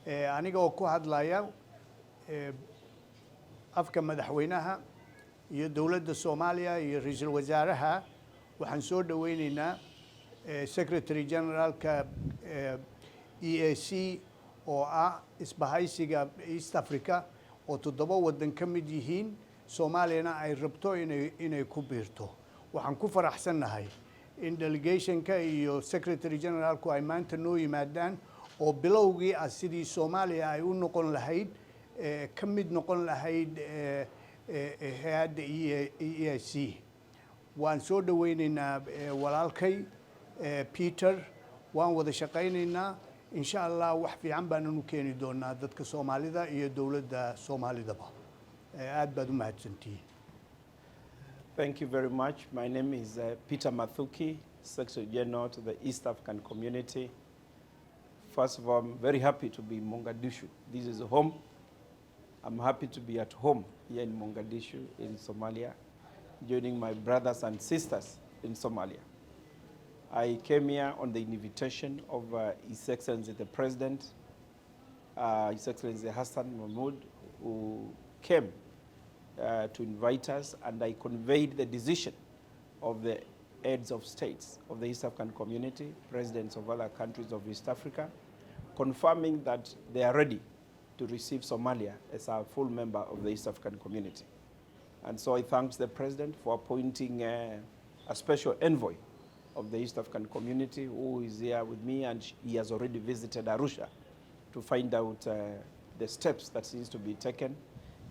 aniga oo ku hadlaya afka madaxweynaha iyo dawladda Soomaaliya iyo ra'iisul wasaaraha waxaan soo dhaweynaynaa Secretary Generalka EAC oo ah isbahaysiga East Africa oo 7 wadan ka mid yihiin Soomaaliyana ay rabto inay ku biirto. waxaan ku faraxsanahay in delegationka iyo Secretary Generalku ay maanta noo yimaadaan oo bilowgii sidii Soomaaliya ay u noqon lahayd ka mid noqon lahayd hay'adda EAC. waan soo dhaweynaynaa walaalkay Peter, waan wada shaqaynaynaa insha Allah wax fiican baan u keeni doonaa dadka Soomaalida iyo dawladda Soomaalidaba. aad baad u mahadsantihiin. Thank you very much. My name is Peter Mathuki, Secretary General to the East African Community. First of all, I'm very happy to be in Mogadishu. This is home. I'm happy to be at home here in Mogadishu, in Somalia, joining my brothers and sisters in Somalia. I came here on the invitation of His Excellency the President, His Excellency Hassan Mahmoud, who came to invite us, and I conveyed the decision of the heads of states of the East African Community, presidents of other countries of East Africa, confirming that they are ready to receive Somalia as a full member of the East African Community. And so I thank the President for appointing a special envoy of the East African Community who is here with me, and he has already visited Arusha to find out the steps that needs to be taken.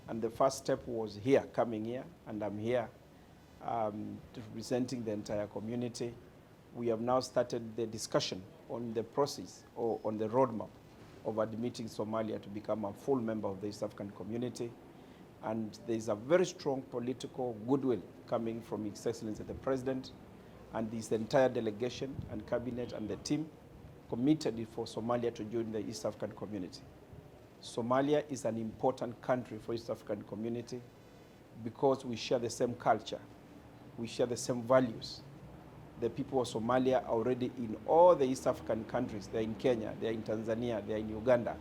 And the first step was here, coming here, and I'm here representing the entire community. We have now started the discussion on the process or on the roadmap of admitting Somalia to become a full member of the East African Community. And there is a very strong political goodwill coming from His Excellency the President and this entire delegation and cabinet and the team committed for Somalia to join the East African Community. Somalia is an important country for East African Community because we share the same culture, we share the same values. The people of Somalia are already in all the East African countries. They're in Kenya, they're in Tanzania, they're in Uganda.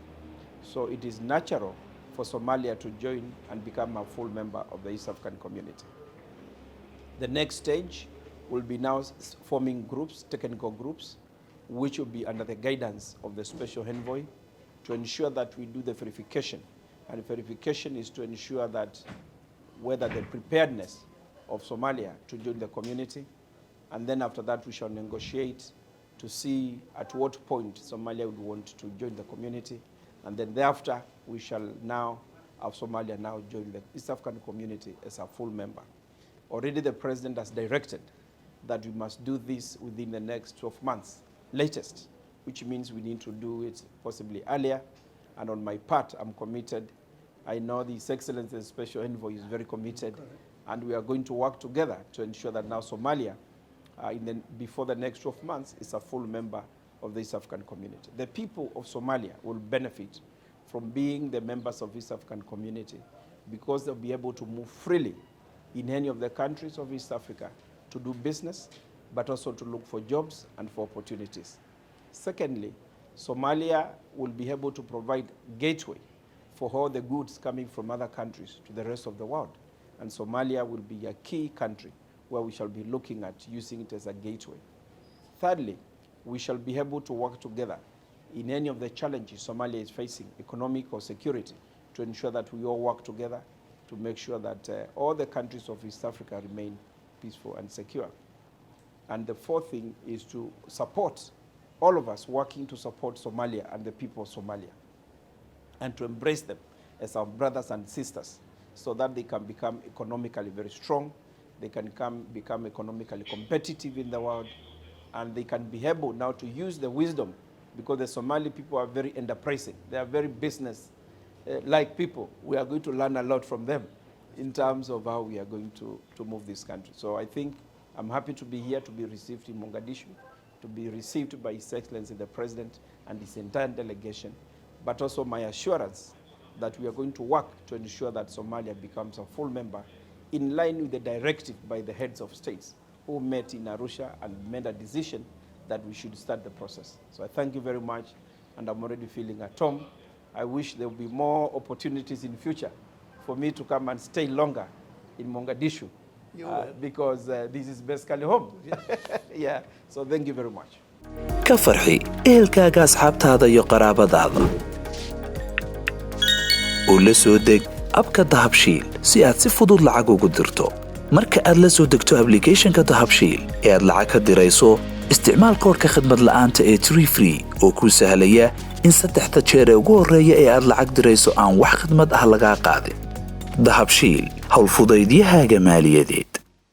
So it is natural for Somalia to join and become a full member of the East African Community. The next stage will be now forming groups, technical groups, which will be under the guidance of the special envoy, to ensure that we do the verification. And verification is to ensure that whether the preparedness of Somalia to join the community, and then after that we shall negotiate to see at what point Somalia would want to join the community, and then thereafter we shall now have Somalia now join the East African Community as a full member. Already the President has directed that we must do this within the next 12 months, latest, which means we need to do it possibly earlier. And on my part, I'm committed. I know His Excellency the Special Envoy is very committed. Correct. And we are going to work together to ensure that now Somalia, before the next 12 months, is a full member of the East African Community. The people of Somalia will benefit from being the members of East African Community because they'll be able to move freely in any of the countries of East Africa to do business, but also to look for jobs and for opportunities. Secondly, Somalia will be able to provide gateway for all the goods coming from other countries to the rest of the world. And Somalia will be a key country where we shall be looking at using it as a gateway. Thirdly, we shall be able to work together in any of the challenges Somalia is facing, economic or security, to ensure that we all work together to make sure that all the countries of East Africa remain peaceful and secure. And the fourth thing is to support all of us working to support Somalia and the people of Somalia, and to embrace them as our brothers and sisters so that they can become economically very strong, they can become economically competitive in the world, and they can be able now to use the wisdom, because the Somali people are very enterprising. They are very business-like people. We are going to learn a lot from them in terms of how we are going to move this country. So I think I'm happy to be here, to be received in Mogadishu, to be received by His Excellency the President and his entire delegation, but also my assurance that we are going to work to ensure that Somalia becomes a full member in line with the directive by the heads of states who met in Arusha and made a decision that we should start the process. So I thank you very much, and I'm already feeling at home, I wish there will be more opportunities in future for me to come and stay longer in Mogadishu because this is basically home. Yeah, so thank you very much. ka farxi ehelkaaga asxaabtaada iyo qaraabadaada oo la soo deg abka dahabshiil si aad si fudud lacag ugu dirto marka aad la soo degto applicationka dahabshiil ee aad lacag ka dirayso isticmaal koodka khidmad la'aanta ee free oo kuu sahlaya in 3 jeer ee ugu horeeya ee aad lacag dirayso aan wax khidmad ah laga qaadin dahabshiil hawl fudaydiyahaaga maaliyadeed